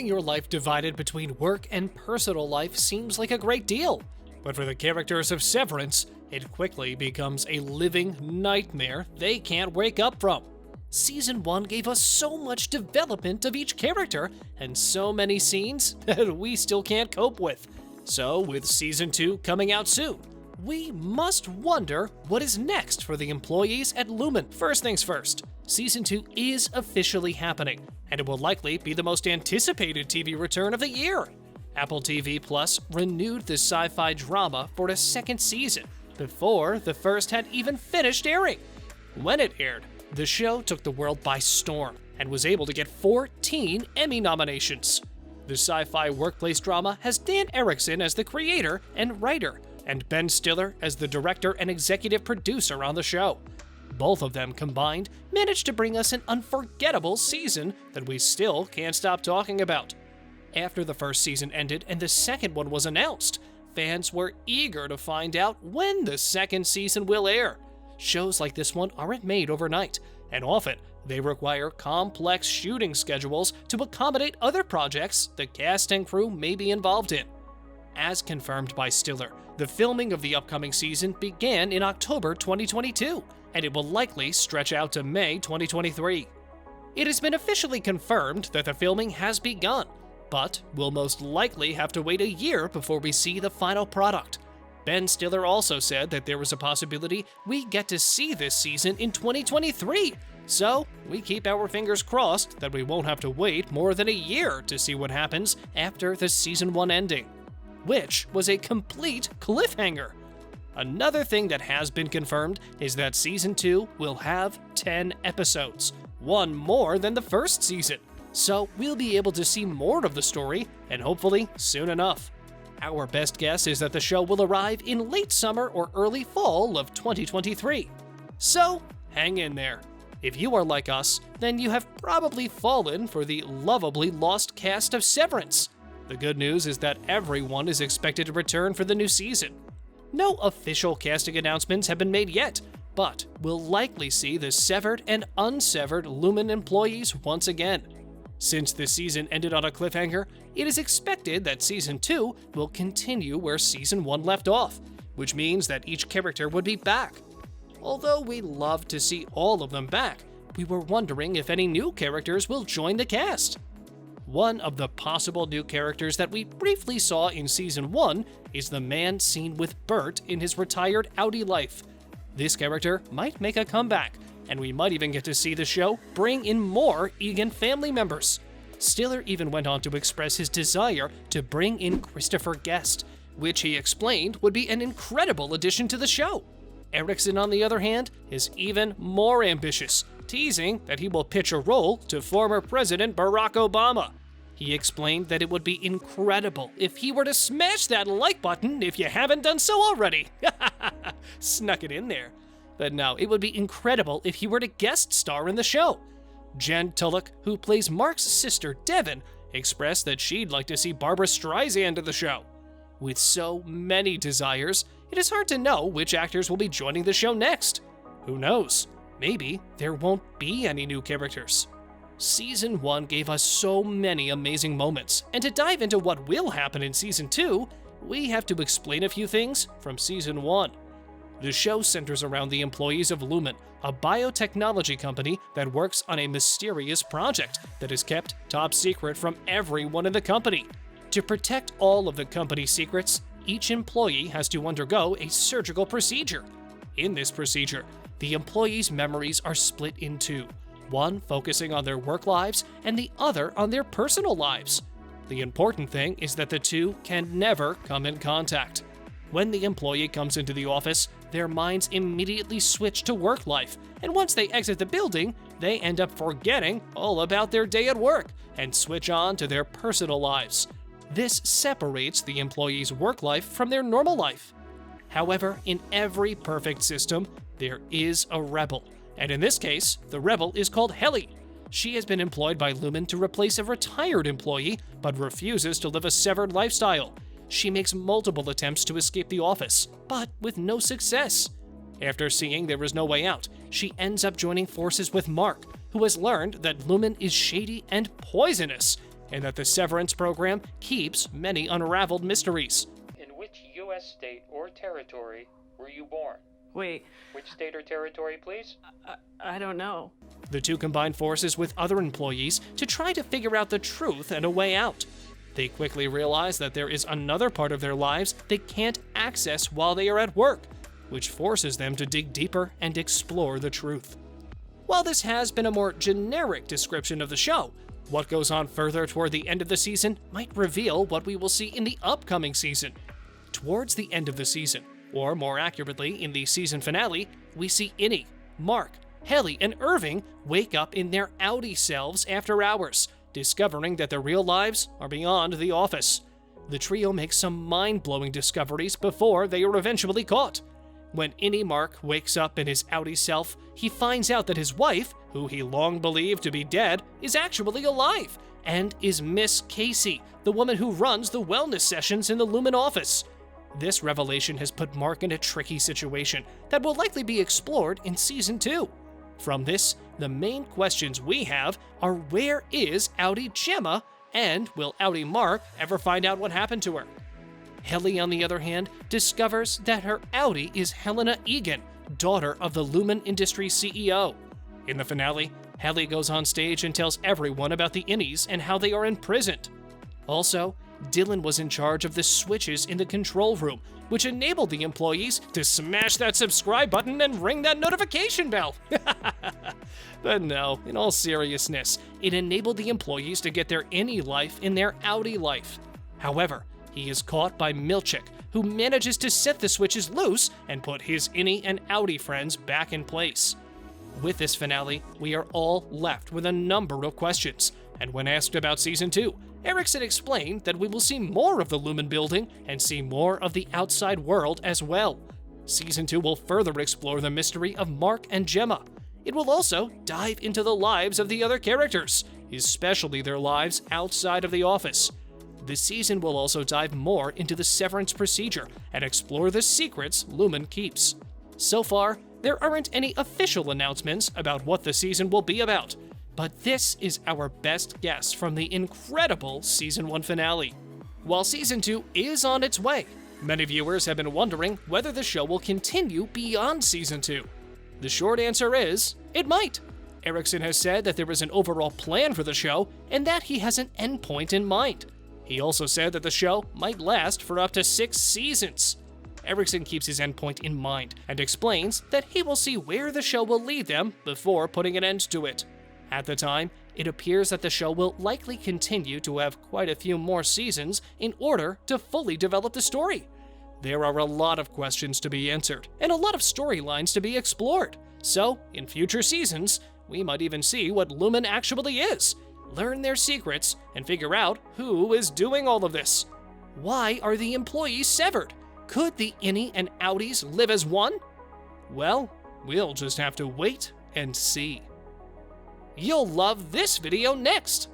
Having your life divided between work and personal life seems like a great deal, but for the characters of Severance, it quickly becomes a living nightmare they can't wake up from. Season 1 gave us so much development of each character and so many scenes that we still can't cope with. So, with Season 2 coming out soon, we must wonder what is next for the employees at Lumen. First things first, Season 2 is officially happening, and it will likely be the most anticipated TV return of the year. Apple TV Plus renewed the sci-fi drama for a second season, before the first had even finished airing. When it aired, the show took the world by storm and was able to get 14 Emmy nominations. The sci-fi workplace drama has Dan Erickson as the creator and writer, and Ben Stiller as the director and executive producer on the show. Both of them combined managed to bring us an unforgettable season that we still can't stop talking about. After the first season ended and the second one was announced, fans were eager to find out when the second season will air. Shows like this one aren't made overnight, and often they require complex shooting schedules to accommodate other projects the cast and crew may be involved in. As confirmed by Stiller, the filming of the upcoming season began in October 2022, and it will likely stretch out to May 2023. It has been officially confirmed that the filming has begun, but we'll most likely have to wait a year before we see the final product. Ben Stiller also said that there was a possibility we get to see this season in 2023, so we keep our fingers crossed that we won't have to wait more than a year to see what happens after the Season 1 ending, which was a complete cliffhanger. Another thing that has been confirmed is that Season 2 will have 10 episodes, one more than the first season, so we'll be able to see more of the story, and hopefully soon enough. Our best guess is that the show will arrive in late summer or early fall of 2023. So, hang in there. If you are like us, then you have probably fallen for the lovably lost cast of Severance. The good news is that everyone is expected to return for the new season. No official casting announcements have been made yet, but we'll likely see the severed and unsevered Lumen employees once again. Since the season ended on a cliffhanger, it is expected that Season 2 will continue where Season 1 left off, which means that each character would be back. Although we love to see all of them back, we were wondering if any new characters will join the cast. One of the possible new characters that we briefly saw in Season 1 is the man seen with Britt in his retired Audi life. This character might make a comeback, and we might even get to see the show bring in more Egan family members. Stiller even went on to express his desire to bring in Christopher Guest, which he explained would be an incredible addition to the show. Erickson, on the other hand, is even more ambitious, teasing that he will pitch a role to former President Barack Obama. He explained that it would be incredible if he were to smash that like button if you haven't done so already. Snuck it in there. But no, it would be incredible if he were to guest star in the show. Jen Tullock, who plays Mark's sister Devin, expressed that she'd like to see Barbra Streisand in the show. With so many desires, it is hard to know which actors will be joining the show next. Who knows? Maybe there won't be any new characters. Season 1 gave us so many amazing moments, and to dive into what will happen in Season 2, we have to explain a few things from Season 1. The show centers around the employees of Lumen, a biotechnology company that works on a mysterious project that is kept top secret from everyone in the company. To protect all of the company's secrets, each employee has to undergo a surgical procedure. In this procedure, the employees' memories are split in two, one focusing on their work lives and the other on their personal lives. The important thing is that the two can never come in contact. When the employee comes into the office, their minds immediately switch to work life, and once they exit the building, they end up forgetting all about their day at work and switch on to their personal lives. This separates the employee's work life from their normal life. However, in every perfect system, there is a rebel, and in this case, the rebel is called Helly. She has been employed by Lumen to replace a retired employee, but refuses to live a severed lifestyle. She makes multiple attempts to escape the office, but with no success. After seeing there is no way out, she ends up joining forces with Mark, who has learned that Lumen is shady and poisonous, and that the Severance program keeps many unraveled mysteries. In which U.S. state or territory were you born? Wait, Which state or territory, please? I don't know. The two combine forces with other employees to try to figure out the truth and a way out. They quickly realize that there is another part of their lives they can't access while they are at work, which forces them to dig deeper and explore the truth. While this has been a more generic description of the show, what goes on further toward the end of the season might reveal what we will see in the upcoming season. Towards the end of the season, or more accurately, in the season finale, we see Innie, Mark, Helly, and Irving wake up in their outie selves after hours, discovering that their real lives are beyond the office. The trio makes some mind-blowing discoveries before they are eventually caught. When Innie Mark wakes up in his outie self, he finds out that his wife, who he long believed to be dead, is actually alive, and is Miss Casey, the woman who runs the wellness sessions in the Lumen office. This revelation has put Mark in a tricky situation that will likely be explored in Season 2. From this, the main questions we have are, where is outie Gemma, and will outie Mark ever find out what happened to her? Helly, on the other hand, discovers that her outie is Helena Egan, daughter of the Lumen Industries CEO. In the finale, Helly goes on stage and tells everyone about the Innies and how they are imprisoned. Also, Dylan was in charge of the switches in the control room, which enabled the employees to smash that subscribe button and ring that notification bell. But no, in all seriousness, it enabled the employees to get their Innie life in their outie life. However, he is caught by Milchick, who manages to set the switches loose and put his Innie and outie friends back in place. With this finale, we are all left with a number of questions, and when asked about Season 2, Erickson explained that we will see more of the Lumen building and see more of the outside world as well. Season 2 will further explore the mystery of Mark and Gemma. It will also dive into the lives of the other characters, especially their lives outside of the office. The season will also dive more into the severance procedure and explore the secrets Lumen keeps. So far, there aren't any official announcements about what the season will be about, but this is our best guess from the incredible Season 1 finale. While Season 2 is on its way, many viewers have been wondering whether the show will continue beyond Season 2. The short answer is, it might. Erickson has said that there is an overall plan for the show and that he has an endpoint in mind. He also said that the show might last for up to 6 seasons. Erickson keeps his endpoint in mind and explains that he will see where the show will lead them before putting an end to it. At the time, it appears that the show will likely continue to have quite a few more seasons in order to fully develop the story. There are a lot of questions to be answered and a lot of storylines to be explored. So, in future seasons, we might even see what Lumen actually is, learn their secrets, and figure out who is doing all of this. Why are the employees severed? Could the Innie and outies live as one? Well, we'll just have to wait and see. You'll love this video next!